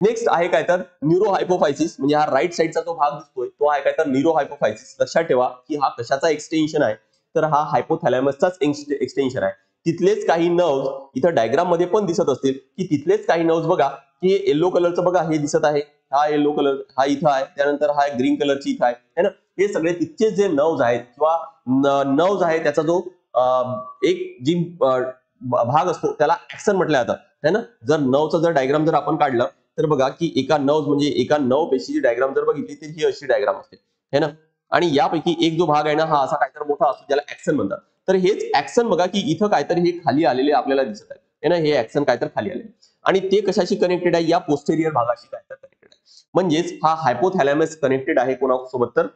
Next आहे काय तर न्यूरोहायपोफायसिस, म्हणजे हा राईट साईडचा जो भाग दिसतोय तो आहे काय तर न्यूरोहायपोफायसिस. लक्षात ठेवा की हा कशाचा एक्सटेन्शन आहे, तर हा हायपोथॅलॅमसचाच एक्सटेन्शन आहे. तिथलेच काही नर्व्ह इथं डायग्राम मध्ये पण दिसत असतील की तिथलेच काही नर्व्ह बघा की येलो कलरचं बघा हे दिसत आहे, हा येलो कलर हा इथं आहे, त्यानंतर हा ग्रीन कलरची इथं आहे है ना. हे सगळे तिथचे जे नर्व्ह आहेत किंवा नर्व्ह आहे त्याचा जो एक जी भाग असतो त्याला ऍक्सन म्हटलं जातं है ना. जर नर्व्हचं जर डायग्राम जर आपण काढलं तर बघा की एका नर्व्ह म्हणजे एका नर्व्ह पेशीची डायग्राम जर बघितली तर ही अशी डायग्राम असते है ना. आणि यापैकी एक जो भाग आहे ना हा असा काहीतरी मोठा असतो ज्याला ऍक्सन म्हणतात. तर हेच ऍक्सन बघा की इथं काहीतरी हे खाली आलेले आपल्याला दिसत आहे ना, हे ऍक्सन काहीतरी खाली आले आणि ते कशाशी कनेक्टेड आहे, या पोस्टेरियर भागाशी काहीतरी कनेक्टेड आहे. म्हणजेच हा हायपोथॅलॅमस कनेक्टेड आहे कोणासोबत तर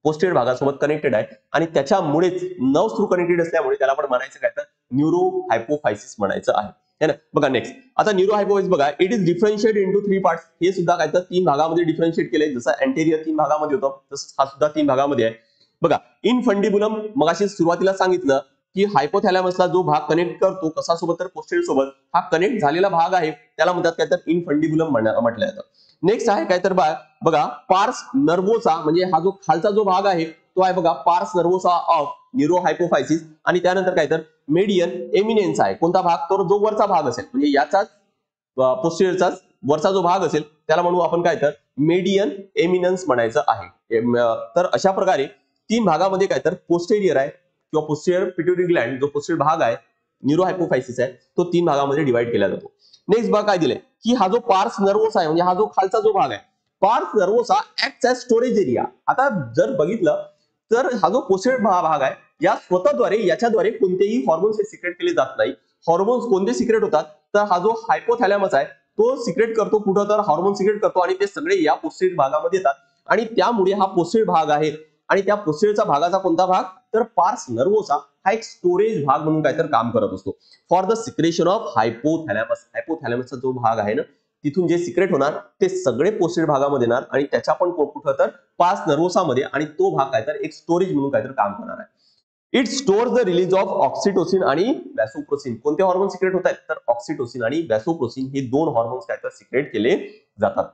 पोस्टेरियर भागासोबत कनेक्टेड आहे आणि त्याच्यामुळेच नर्व्ह थ्रू कनेक्टेड असल्यामुळे त्याला आपण म्हणायचं काय तर न्यूरो हायपोफायसिस म्हणायचं आहे है ना. बघा नेक्स्ट आता न्यूरो हायपोफायसिस बघा it is differentiate into 3 parts. हे सुद्धा काय तर 3 भागामध्ये डिफरन्शिएट केलंय, जसं अँटेरियर 3 भागामध्ये होतं तसंच हा सुद्धा 3 भागामध्ये आहे. बघा इन फंडिबुलम मगाशी सुरुवातीला सांगितलं की हायपोथॅलॅमसला जो भाग कनेक्ट करतो कशासोबत तर पोस्टेरियर सोबत, हा कनेक्ट झालेला भाग आहे त्याला म्हणतात काय तर इन फंडिबुलम म्हटलं जातं. नेक्स्ट आहे काय तर बघा पार्स नर्वोसा, म्हणजे हा जो खालचा जो भाग आहे तो आहे बघा पार्स नर्वोसा ऑफ न्यूरो हायपोफायसिस. आणि त्यानंतर काय तर मेडियन एमिनेन्स आहे, कोणता भाग, तर जो वरचा भाग असेल म्हणजे याचाच पोस्टेरियरचाच वरचा जो भाग असेल त्याला म्हणू आपण काय तर मेडियन एमिनन्स म्हणायचं आहे. तर अशा प्रकारे 3 भागामध्ये काय तर पोस्टेरियर आहे किंवा पोस्टेरियर पिट्युटरी ग्लँड जो पोस्टेरियर भाग आहे न्यूरो हायपोफायसिस आहे तो 3 भागामध्ये डिवाइड केला जातो. नेक्स्ट भाग काय दिले की हा जो पार्स नर्वोसा आहे म्हणजे हा जो खालचा जो भाग आहे पार्स nervosa act as storage area. आता जर बघितलं तर हा जो पोस्टेरियर भाग आहे या स्वतःद्वारे याच्याद्वारे कोणतेही हॉर्मोन्स हे सिक्रेट केले जात नाही. हॉर्मोन्स कोणते सिक्रेट होतात तर हा जो हायपोथॅलॅमस आहे तो सिक्रेट करतो कुठं तर हार्मोन सिक्रेट करतो आणि ते सगळे या पोस्टेरियर भागामध्ये येतात आणि त्यामुळे हा पोस्टेरियर भाग आहे आणि त्या पोस्टेरियरचा भागाचा कोणता भाग तर पार्स नर्वोसा हा एक स्टोरेज भाग म्हणून काहीतरी काम करत असतो for the secretion of hypothalamus. हायपोथॅलॅमसचा जो भाग आहे ना तिथून जे सिक्रेट होणार ते सगळे पोस्टेरियर भागामध्ये येणार आणि त्याच्या पण कुठं तर पार्स नर्वोसामध्ये आणि तो भाग काहीतरी एक स्टोरेज म्हणून काहीतरी काम करणार आहे. It stores the release of oxytocin आणि वॅसोप्रोसिन. कोणते हॉर्मोन सिक्रेट होत आहेत तर ऑक्सिटोसिन आणि वॅसोप्रोसिन हे 2 हॉर्मोन्स काय तर सिक्रेट केले जातात.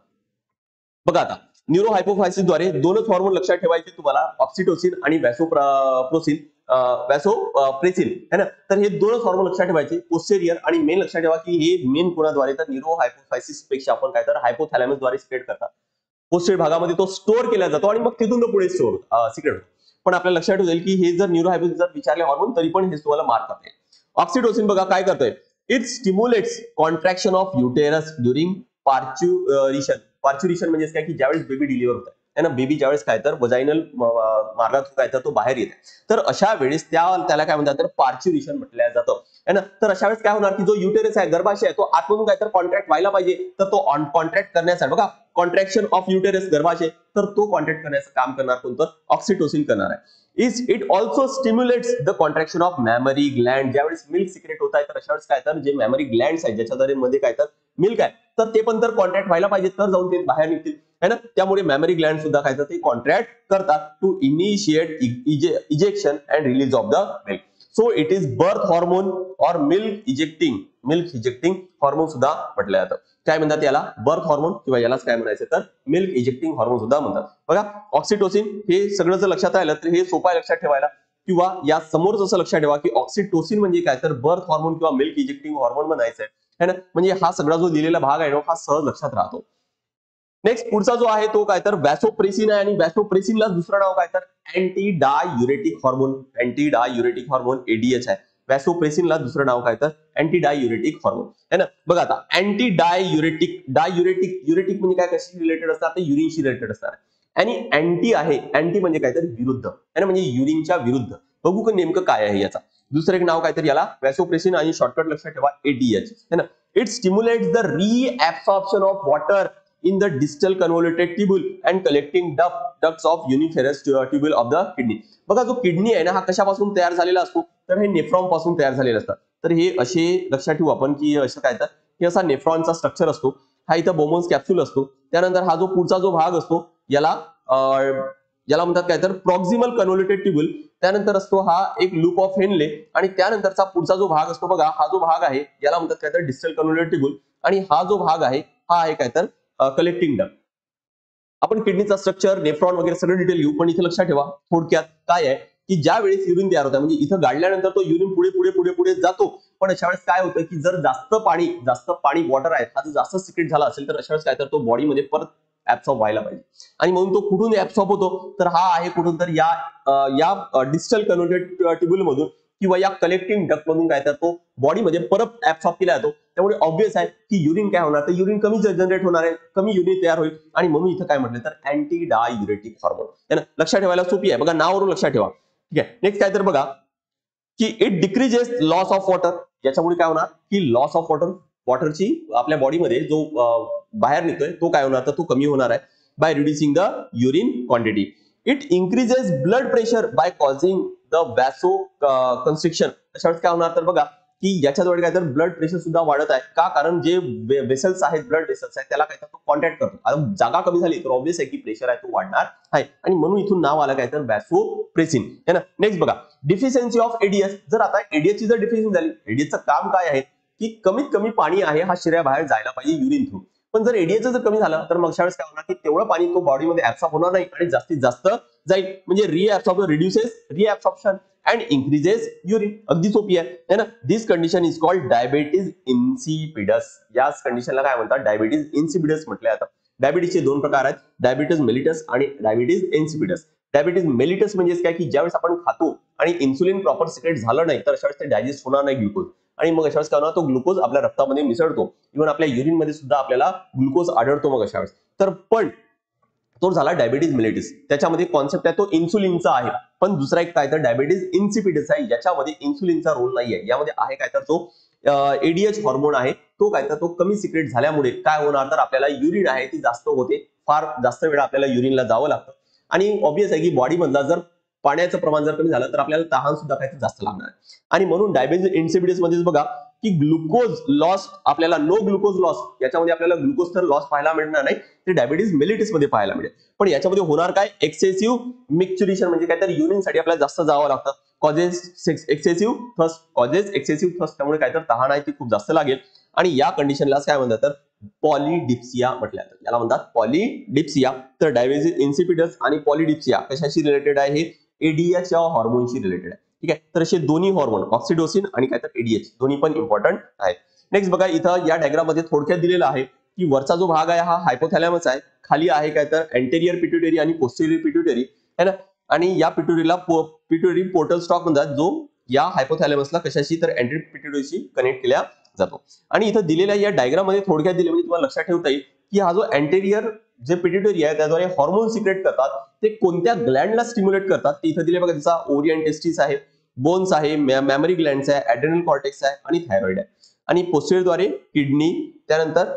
बघा आता न्यूरो हायपोफायसिसद्वारे 2च हॉर्मोन लक्षात ठेवायचे तुम्हाला, ऑक्सिटोसिन आणि वॅसोप्रोसिन वॅसोप्रेसिन है ना. तर हे 2च हॉर्मोन लक्षात ठेवायचे पोस्टेरियर आणि मेन लक्षात ठेवा की हे मेन कोणाद्वारे तर न्यूरो हायपोफायसिस पेक्षा आपण काय तर हायपोथॅलॅमसद्वारे सिक्रेट करतात. पोस्टेरियर भागामध्ये तो स्टोअर केला जातो आणि मग तिथून तो पुढे सिक्रेट होतो. पण आपल्याला लक्षात ठेवेल की हे जर न्यूरो हायपोफायसिस जर विचारले हॉर्मोन तरी पण हे तुम्हाला मार्क करते. ऑक्सिटोसिन बघा काय करतोय, it stimulates contraction of uterus during parturition. Parturition म्हणजे काय की ज्यावेळेस बेबी डिलिव्हर होत आहे ना, बेबी ज्यावेळेस काय तर वजायनल मार्गातून काय तर तो बाहेर येत तर अशा वेळेस त्याला काय म्हणतात तर पार्च्युरिशन म्हटलं जातं है ना. तर अशा वेळेस काय होणार की जो युटेरस आहे गर्भाशय आहे तो आतमधून काय तर कॉन्ट्रॅक्ट व्हायला पाहिजे, तर तो कॉन्ट्रॅक्ट करण्यासाठी बघा कॉन्ट्रॅक्शन ऑफ युटेरस गर्भाशय, तर तो कॉन्ट्रॅक्ट करण्याचं काम करणार कोणतं ऑक्सिटोसिन करणार आहे. It also stimulates the contraction of mammary gland. ज्यावेळेस मिल्क सिक्रेट होत आहे तर अशा वेळेस काय तर जे मॅमरी ग्लँड्स आहेत ज्याच्या मध्ये काय तर मिल्क आहे तर ते पण तर कॉन्ट्रॅक्ट व्हायला पाहिजे तर जाऊन ते बाहेर निघतील है ना. त्यामुळे मॅमरी ग्लँड सुद्धा काय तर ते कॉन्ट्रॅक्ट करतात to initiate ejection and release of the milk. So it is birth hormone और मिल्क इजेक्टिंग हॉर्मोन सुद्धा म्हटलं जातं. काय म्हणतात याला बर्थ हॉर्मोन किंवा यालाच काय म्हणायचं तर मिल्क इजेक्टिंग हॉर्मोन सुद्धा म्हणतात. बघा ऑक्सिटोसिन हे सगळं जर लक्षात राहिलं तर हे सोपं आहे लक्षात ठेवायला, किंवा या समोर जसं लक्षात ठेवा की ऑक्सिटोसिन म्हणजे काय तर बर्थ हॉर्मोन किंवा मिल्क इजेक्टिंग हॉर्मोन म्हणायचं आहे ना. म्हणजे हा सगळा जो दिलेला भाग आहे हा सहज लक्षात राहतो. नेक्स्ट पुढचा जो आहे तो काय तर वॅसोप्रेसिन आहे आणि वॅसोप्रेसिनला दुसरं नाव काय तर anti diuretic hormone. Anti diuretic hormone ADH आहे. वॅसोप्रेसिनला दुसरं नाव काय तर अँटी डायुरेटिक हॉर्मोन है ना. बघा आता अँटी डायुरेटिक युरेटिक म्हणजे काय कशी रिलेटेड असतात ते युरिनशी रिलेटेड असतात आणि अँटी आहे, अँटी म्हणजे काय तर विरुद्ध है ना, म्हणजे युरिनच्या विरुद्ध. बघू का नेमकं काय आहे याचा दुसरं एक नाव काय तर याला वॅसोप्रेसिन आणि शॉर्टकट लक्षात ठेवा एडीएच है ना. It stimulates the reabsorption of water in the distal convoluted tubule and collecting ducts of uniferous tubule of the kidney. बघा जो किडनी आहे ना हा कशापासून तयार झालेला असतो तर हे नेफ्रॉन पासून तयार झालेला असतात. तर हे असे लक्षात ठेवू आपण की असं काय तर हे असा नेफ्रॉनचा स्ट्रक्चर असतो. हा इथं बोमोन्स कॅप्सूल असतो. त्यानंतर हा जो पुढचा जो भाग असतो याला म्हणतात काय तर प्रॉक्सिमल कन्व्होल्युटेड ट्यूब्यूल. त्यानंतर असतो हा एक लूप ऑफ हेनले आणि त्यानंतरचा पुढचा जो भाग असतो बघा हा जो भाग आहे याला म्हणतात काय तर डिस्टल कन्व्होल्युटेड ट्यूब्यूल आणि हा जो भाग आहे हा आहे काय तर कलेक्टिंग डक्ट. आपण किडनीचा स्ट्रक्चर, नेफ्रॉन वगैरे सगळं डिटेल घेऊ, पण इथे लक्षात ठेवा थोडक्यात काय आहे की ज्या वेळेस युरिन तयार होतं, म्हणजे इथं गाडल्यानंतर तो युरिन पुढे पुढे पुढे पुढे जातो, पण अशा वेळेस काय होतं की जर जास्त पाणी वॉटर आहे हा जर जास्त सिक्रेट झाला असेल तर अशा वेळेस काय तर तो बॉडीमध्ये परत ऍब्सॉर्ब व्हायला पाहिजे. आणि म्हणून तो कुठून ऍब्सॉर्ब होतो तर हा आहे कुठून तर या डिस्टल कन्व्हर्टेड ट्युब्युल मधून किंवा या कलेक्टिंग डक्ट मधून काय तर तो बॉडीमध्ये परत ऍब्सॉर्ब केला जातो. त्यामुळे ऑब्व्हियस आहे की युरिन काय होणार तर युरिन कमी जनरेट होणार आहे, कमी युरिन तयार होईल. आणि म्हणून इथं काय म्हटलं तर अँटी डायुरेटिक हॉर्मोन आहे ना. लक्षात ठेवायला सोपी आहे बघा, नावावरून लक्षात ठेवा. ठीक आहे. नेक्स्ट काय तर बघा की it decreases loss of water. याच्यामुळे काय होणार की लॉस ऑफ वॉटरची आपल्या बॉडीमध्ये जो बाहेर निघतोय तो काय होणार तर तो कमी होणार आहे by reducing the urine quantity. It increases blood pressure by causing the vasoconstriction. अशा वेळेस काय होणार तर बघा की याच्याजवळ काय तर ब्लड प्रेशर सुद्धा वाढत आहे. का? कारण जे वेसल्स आहेत, ब्लड वेसल्स आहेत, त्याला काय तर तो कॉन्टॅक्ट करतो. आता जागा कमी झाली तर ऑब्व्हियस आहे की प्रेशर आहे तो वाढणार आहे. आणि म्हणून इथून नाव आलं काय तर वॅसोप्रेसिन है ना. नेक्स्ट बघा डिफिशियन्सी ऑफ एडीएस. जर आता एडीएसची जर डिफिशियन्सी झाली, एडीएसचं काम काय आहे की कमीत कमी पाणी आहे हा शरीराबाहेर जायला पाहिजे युरिन थ्रू. पण जर एडीएच जर कमी झालं तर मग अशा वेळेस काय होणार की तेवढं पाणी तो बॉडीमध्ये ऍब्सॉर्ब होणार नाही आणि जास्तीत जास्त जाईल. म्हणजे रिॲब्सॉर्प्शन अँड इन्क्रीजेस युरिन. अगदी सोपी आहे ना. This condition is called diabetes insipidus. याच कंडिशनला काय म्हणतात डायबिटीज इन्सिपिडस म्हटलं जातं. डायबिटीजचे दोन प्रकार आहेत, डायबिटीज मेलिटस आणि डायबिटीज इन्सिपिडस. डायबिटीज मेलिटस म्हणजे काय की ज्यावेळेस आपण खातो आणि इन्सुलिन प्रॉपर सिक्रेट झालं नाही तर अशा वेळेस ते डायजेस्ट होणार नाही ग्लुकोज, आणि मग अशा वेळेस काय होणार तो ग्लुकोज आपल्या रक्तामध्ये मिसळतो. इव्हन आपल्या युरिन मध्ये सुद्धा आपल्याला ग्लुकोज आढळतो मग अशा वेळेस. तर पण तो झाला डायबिटीज मेलिटिस. त्याच्यामध्ये कॉन्सेप्ट आहे तो इन्सुलिनचा आहे. पण दुसरा एक काय तर डायबिटीज इन्सिपिडस आहे, याच्यामध्ये इन्सुलिनचा रोल नाहीये. यामध्ये आहे काय तर तो एडीएच हॉर्मोन आहे, तो काय तर तो कमी सिक्रेट झाल्यामुळे काय होणार तर आपल्याला युरिन आहे ती जास्त होते. फार जास्त वेळा आपल्याला युरिनला जावं लागतं. आणि ऑब्व्हियस आहे की बॉडी मधला जर पाण्याचं प्रमाण जर कमी झालं तर आपल्याला तहान सुद्धा काय जास्त लागणार आहे. आणि म्हणून डायबिटीज इन्सिपिडस मध्ये बघा की ग्लुकोज लॉस, आपल्याला नो ग्लुकोज लॉस, याच्यामध्ये आपल्याला ग्लुकोज तर लॉस पाहायला मिळणार नाही, ते डायबिटीज मेलिटिस मध्ये पाहायला मिळेल. पण याच्यामध्ये होणार काय एक्सेसिव्ह मिक्च्युरेशन, म्हणजे काय तर युरिन साठी आपल्याला जास्त जावं लागतं. कॉजेस एक्सेसिव्ह थर्स्ट, त्यामुळे काय तर तहान आहे ती खूप जास्त लागेल. आणि या कंडिशनला काय म्हणतात तर पॉलिडिप्सिया म्हटलं जातं. याला म्हणतात पॉलिडिप्सिया. तर डायबिटीज इन्सिपिडस आणि पॉलिडिप्सिया कशाशी रिलेटेड आहे, हे एडीएच हॉर्मोनशी रिलेटेड आहे. ठीक आहे. तर असे दोन्ही हॉर्मोन ऑक्सिडोसिन आणि काय तर एडीएच दोन्ही पण इम्पॉर्टंट आहेत. नेक्स्ट बघा इथं या डायग्राम मध्ये थोडक्यात दिलेला आहे की वरचा जो भाग आहे हा हायपोथॅलॅमस आहे, खाली आहे काय तर अँटेरियर पिट्युटरी आणि पोस्टेरियर पिट्युटरी है ना. आणि या पिट्युटरी पोर्टल स्टॉक म्हणतात, जो या हायपोथॅलॅमसला कशाशी तर अँटेरियर पिट्युटरीशी कनेक्ट केला जातो. आणि इथं दिलेल्या या डायग्राम मध्ये थोडक्यात दिले म्हणजे तुम्हाला लक्षात ठेवता येईल की हा जो अँटेरियर जे पिट्युटरी आहे त्याद्वारे हॉर्मोन सिक्रेट करतात, ते कोणत्या ग्लँडला स्टिम्युलेट करतात ते इथं दिले बघा. त्याचा ओरियन टेस्टिस आहे, बोन्स आहे, मॅमरी ग्लँड्स आहे, ऍड्रेनल कॉर्टेक्स आहे आणि थायरॉइड आहे. आणि पोस्टेरियरद्वारे किडनी, त्यानंतर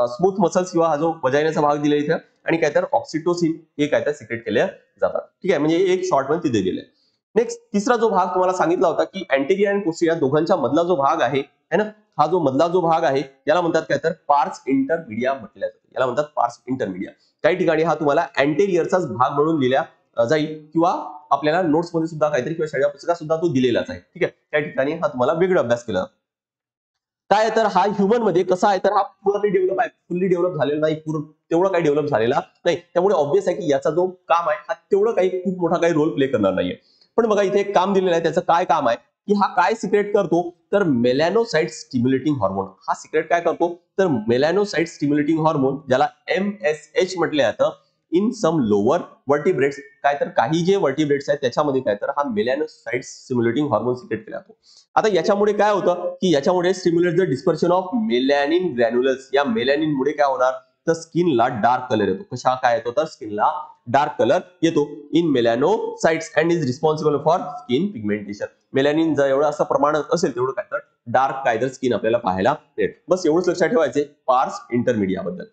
स्मूथ मसल्स किंवा हा जो वजायनाचा भाग दिला इथं, आणि काय तर ऑक्सिटोसिन हे काय तर सिक्रेट केले जातात. ठीक आहे. म्हणजे एक शॉर्ट मध्ये तिथे दिलेलं आहे. नेक्स्ट तिसरा जो भाग तुम्हाला सांगितला होता की अँटेरियर आणि पोस्टेरियर दोघांच्या मधला जो भाग आहे है ना, हा जो मधला जो भाग आहे याला म्हणतात काय तर पार्स इंटरमीडिया म्हटलं जातं. याला म्हणतात पार्स इंटरमीडिया. काही ठिकाणी हा तुम्हाला अँटेरियरचाच भाग म्हणून लिहिला जाईल किंवा आपल्याला नोट्स मध्ये सुद्धा काहीतरी किंवा शाळा पुस्तकात सुद्धा तो दिलेलाच आहे. ठीक आहे. त्या ठिकाणी हा तुम्हाला वेगळा अभ्यास केला. काय तर हा ह्युमन मध्ये कसा आहे तर हा पूर्णली डेव्हलप आहे, फुल्ली डेव्हलप झालेला नाही, तेवढं काही डेव्हलप झालेला नाही. त्यामुळे ऑब्व्हियस आहे की याचा जो काम आहे हा तेवढं काही खूप मोठा काही रोल प्ले करणार नाहीये. पण बघा इथे एक काम दिलेलं आहे, त्याचं काय काम आहे की हा काय सिक्रेट करतो तर मेलॅनोसाइट स्टिम्युलेटिंग हॉर्मोन. हा सिक्रेट काय करतो तर मेलॅनोसाइट स्टिम्युलेटिंग हॉर्मोन, ज्याला MSH म्हटलं जातं, इन सम लोअर वर्टिब्रेट्स. काय तर काही जे वर्टिब्रेट्स आहेत त्याच्यामध्ये काय तर हा मेलॅनोसाइट स्टिम्युलेटिंग हॉर्मोन सिक्रेट केला जातो. आता याच्यामुळे काय होतं की याच्यामुळे stimulate the dispersion of melanin granules. या मेलॅनिन मुळे काय होणार तर स्किनला डार्क कलर येतो. कशा काय येतो तर स्किनला डार्क कलर येतो in melanocytes and is responsible for skin pigmentation. Melanin जर एवढं असं प्रमाणात असेल तेवढं काय तर डार्क काय तर स्किन आपल्याला पाहायला मिळेल. बस एवढंच लक्षात ठेवायचे पार्स इंटरमीडिया बद्दल.